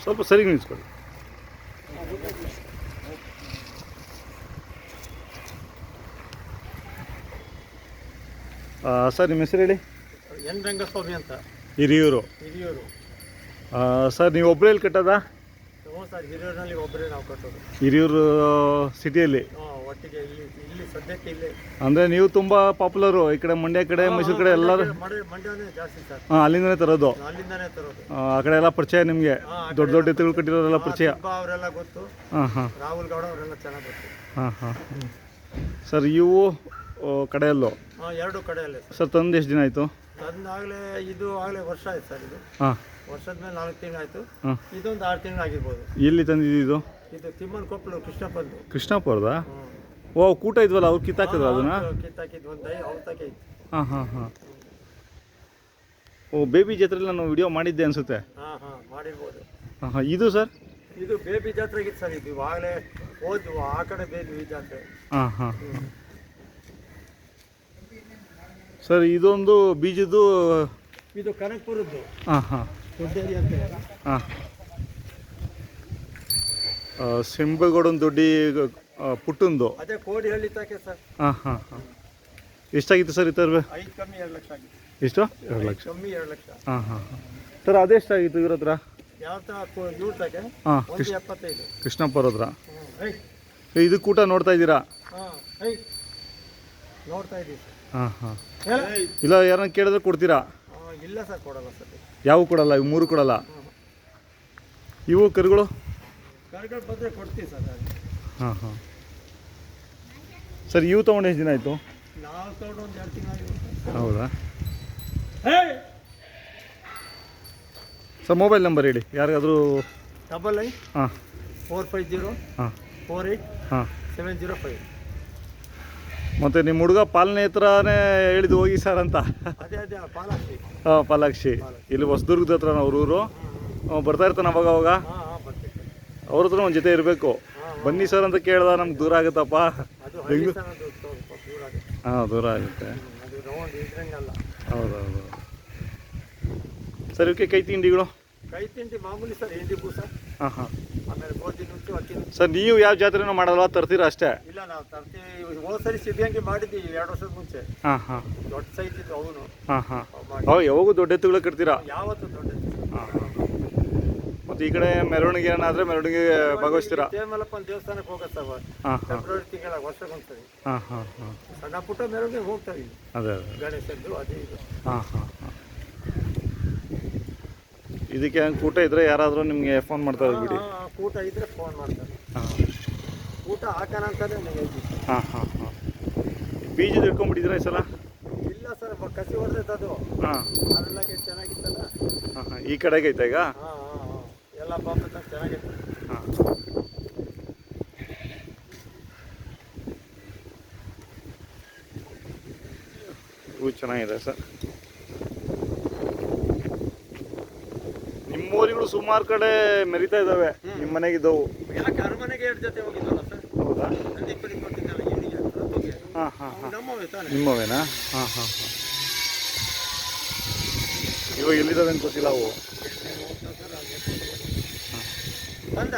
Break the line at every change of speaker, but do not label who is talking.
ಸ್ವಲ್ಪ ಸರಿಗೆ ನಿಲ್ಸ್ಕೊಳ್ಳಿ. ಸರ್ ನಿಮ್ಮ ಹೆಸರು ಹೇಳಿ.
ಎನ್ ರಂಗಸ್ವಾಮಿ ಅಂತ,
ಹಿರಿಯೂರು. ಸರ್ ನೀವು ಒಬ್ಬರೇ ಇಲ್ಲಿ ಕಟ್ಟೋದಾ?
ಹ್ಞೂ ಸರ್, ಹಿರಿಯೂರಿನಲ್ಲಿ ಒಬ್ಬರೇ ನಾವು ಕಟ್ಟೋದು.
ಹಿರಿಯೂರು ಸಿಟಿಯಲ್ಲಿ
ಒಟ್ಟಿಗೆ ಇಲ್ಲಿ ಸದ್ಯಕ್ಕೆ ಇಲ್ಲಿ
ಅಂದರೆ ನೀವು ತುಂಬ ಪಾಪ್ಯುಲರು ಈ ಕಡೆ ಮಂಡ್ಯ ಕಡೆ ಮೈಸೂರು ಕಡೆ ಎಲ್ಲರೂ
ಮಂಡ್ಯನೇ ಜಾಸ್ತಿ ಸರ್.
ಅಲ್ಲಿಂದನೇ ತರೋದು.
ಅಲ್ಲಿಂದನೇ ತರೋದು.
ಆ ಕಡೆ ಎಲ್ಲ ಪರಿಚಯ ನಿಮಗೆ? ದೊಡ್ಡ ದೊಡ್ಡ ಎತ್ತುಗಳು ಕಟ್ಟಿರೋರೆಲ್ಲ ಪರಿಚಯ?
ಅವರೆಲ್ಲ ಗೊತ್ತು. ರಾಹುಲ್ ಗೌಡ ಅವರೆಲ್ಲ ಚೆನ್ನಾಗಿ ಗೊತ್ತು.
ಸರ್ ಇವು ಕಡೆಯಲ್ಲೂ?
ಎರಡು ಕಡೆಯಲ್ಲೇ
ಸರ್. ತಂದು ಎಷ್ಟು ದಿನ ಆಯಿತು?
ತಂದಾಗಲೇ ಇದು ಆಗಲೇ ವರ್ಷ ಆಯ್ತು ಸರ್. ಇದು ವರ್ಷದ ಮೇಲೆ 4 ತಿಂಗಳಾಯ್ತು. ಇದೊಂದು 6 ತಿಂಗಳು ಆಗಿರ್ಬೋದು.
ಎಲ್ಲಿ ತಂದಿದ್ದು?
ಇದು ತಿಮ್ಮನಕೊಪ್ಪಲು ಕೃಷ್ಣಪ್ಪಂದು.
ಕೃಷ್ಣಪ್ಪವ್ರದಾ? ಓ, ಕೂಟ ಇದ್ವಲ್ಲ ಅವ್ರು ಕಿತ್ತಾಕಿದ್ರು ಅದನ್ನ?
ಕಿತ್ತಾಕಿದ್ದು ಒಂದು ಅವ್ರ ತಕ್ಕೆ ಇತ್ತು.
ಓ, ಬೇಬಿ ಜಾತ್ರೆಯಲ್ಲಿ ನಾನು ವಿಡಿಯೋ ಮಾಡಿದ್ದೆ ಅನ್ಸುತ್ತೆ.
ಮಾಡಿರ್ಬೋದು.
ಇದು ಸರ್?
ಇದು ಬೇಬಿ ಜಾತ್ರೆಗಿತ್ತು ಸರ್. ಇದು ಇವಾಗಲೇ ಹೋದ್ವು ಆ ಕಡೆ ಬೇಬಿ ಜಾತ್ರೆ.
ಸರ್ ಇದೊಂದು ಬೀಜದ್ದು?
ಇದು ಕನಕಪುರದ್ದು. ದೊಡ್ಡೇರಿ ಅಂತ.
ಸಿಂಬೆಗೌಡನ ದೊಡ್ಡಿ ಪುಟ್ಟಂದು
ಅದೇ ಕೋಡಿಹಳ್ಳಿ ತಾಕೆ ಸರ್.
ಎಷ್ಟಾಗಿತ್ತು ಸರ್ ಇತರ?
5 ಕಮ್ಮಿ 2 ಲಕ್ಷ ಆಗಿತ್ತು.
ಎಷ್ಟು? 2 ಲಕ್ಷ
ಕಮ್ಮಿ 2 ಲಕ್ಷ.
ಸರ್ ಅದೆಷ್ಟಾಗಿತ್ತು ಇವ್ರ ಹತ್ರ?
ಯಾವ ಇವ್ರ ತಾಕೆ 175.
ಕೃಷ್ಣಪ್ಪ ಅವ್ರ ಹತ್ರ. ಇದು ಕೂಟ ನೋಡ್ತಾ ಇದ್ದೀರಾ?
ನೋಡ್ತಾ ಇದ್ದೀವಿ.
ಇಲ್ಲ ಯಾರನ್ನ ಕೇಳಿದ್ರೆ ಕೊಡ್ತೀರಾ?
ಇಲ್ಲ ಸರ್, ಕೊಡಲ್ಲ ಸರ್.
ಯಾವ ಕೊಡಲ್ಲ? ಇವು 3 ಕೊಡಲ್ಲ? ಇವು ಕರುಗಳು
ಬಂದರೆ ಕೊಡ್ತೀವಿ ಸರ್.
ಸರ್ ಇವು ತೊಗೊಂಡು ಎಷ್ಟು ದಿನ ಆಯಿತು?
ನಾವು ತೊಗೊಂಡು ಒಂದು 2 ತಿಂಗಳು.
ಹೌದಾ ಸರ್? ಮೊಬೈಲ್ ನಂಬರ್ ಹೇಳಿ ಯಾರಿಗಾದರೂ.
450 48 705.
ಮತ್ತು ನಿಮ್ಮ ಹುಡುಗ ಪಾಲನೆ ಹತ್ರನೇ ಹೇಳಿದ್ದು ಹೋಗಿ ಸರ್ ಅಂತ.
ಅದೇ ಪಾಲಾಕ್ಷಿ.
ಪಾಲಾಕ್ಷಿ. ಇಲ್ಲಿ ಹೊಸದುರ್ಗದ ಹತ್ರ ಅವ್ರ ಊರು. ಬರ್ತಾ ಇರ್ತಾನೆ ಅವಾಗ ಅವಾಗ. ಅವ್ರ ಹತ್ರ ಒಂದು ಜೊತೆ ಇರಬೇಕು. ಬನ್ನಿ ಸರ್ ಅಂತ ಕೇಳ್ದ, ನಮ್ಗೆ ದೂರ ಆಗುತ್ತಪ್ಪ ಬೆಂಗಳೂರು. ದೂರ ಆಗುತ್ತೆ. ಹೌದೌದು. ಸರ್ ಇವಕ್ಕೆ ಕೈ ತಿಂಡಿಗಳು?
ಕೈ ತಿಂಡಿ ಮಾಮೂಲಿ ಸರ್, ಹಿಂಡಿ ಬೂಸ. ಆಮೇಲೆ ಗೋಧಿ ನುಚ್ಚು, ಅಕ್ಕಿ ನುಚ್ಚು.
ಸರ್ ನೀವು ಯಾವ ಜಾತ್ರೆನೂ ಮಾಡಲ್ವಾ? ತರ್ತೀರಾ ಅಷ್ಟೇ?
ಇಲ್ಲ, ನಾವು ತರ್ತೀವಿ. ಹೋದ ಸರಿ ಸಿದ್ಧಂಗಿ ಮಾಡಿದ್ದೀವಿ 2 ವರ್ಷದ ಮುಂಚೆ. ದೊಡ್ಡ ಸೈಜ್ ಇತ್ತು ಅವನು.
ಯಾವಾಗೂ ದೊಡ್ಡ ಎತ್ತುಗಳು ಕಟ್ತೀರಾ?
ಯಾವತ್ತು ದೊಡ್ಡ ಎತ್ತು.
ಮತ್ತು ಈ ಕಡೆ ಮೆರವಣಿಗೆ ಏನಾದರೆ ಮೆರವಣಿಗೆ ಭಾಗವಹಿಸ್ತೀರಾ?
ತೇಮಲಪ್ಪನ ದೇವಸ್ಥಾನಕ್ಕೆ ಹೋಗುತ್ತೆ ಸರ್. ಫೆಬ್ರವರಿ ತಿಂಗಳ ವರ್ಷಕ್ಕೊಂದ್ಸರಿ ಸಣ್ಣ ಪುಟ್ಟ ಮೆರವಣಿಗೆ ಹೋಗ್ತಾರೆ.
ಅದೇ
ಗಣೇಶದ್ದು ಅದೇ ಇದು.
ಇದಕ್ಕೆ ಕೂಟ ಇದ್ರೆ ಯಾರಾದರೂ ನಿಮಗೆ ಫೋನ್ ಮಾಡ್ತಾರೆ ಬಿಡಿ?
ಕೂಟ ಇದ್ರೆ ಫೋನ್ ಮಾಡ್ತಾರೆ. ಊಟ ಹಾಕೋಣ ಅಂತಾನೆ ನನಗೆ.
ಬೀಜದ ಇಟ್ಕೊಂಡ್ಬಿಟ್ಟಿದ್ದೀರಾ ಈ ಸಲ?
ಇಲ್ಲ ಸರ್, ಕಸಿ ಹೊಡೆದೈತೆ ಅದು. ಅದೆಲ್ಲ ಚೆನ್ನಾಗಿತ್ತಲ್ಲ.
ಈ ಕಡೆಗೆ ಐತೆ ಈಗ?
ಎಲ್ಲ ಪಾಪ ಚೆನ್ನಾಗಿತ್ತು.
ಇವು ಚೆನ್ನಾಗಿದೆ ಸರ್. ನಿಮ್ಮ ಊರುಗಳು ಸುಮಾರು ಕಡೆ ಮೆರಿತಾ ಇದ್ದಾವೆ. ನಿಮ್ಮ ಮನೆಗಿದ್ದವು
ಯಾಕೆ? ಅರಮನೆಗೆ 2 ಜೊತೆ ಹೋಗಿದ್ದಲ್ಲ ಸರ್.
ಹೌದಾ? ನಿಮ್ಮವೇನಾ? ಇವಾಗ ಎಲ್ಲಿದ್ದಾವೆ ಅಂತ ಗೊತ್ತಿಲ್ಲ ಅವು.
ಬಂದ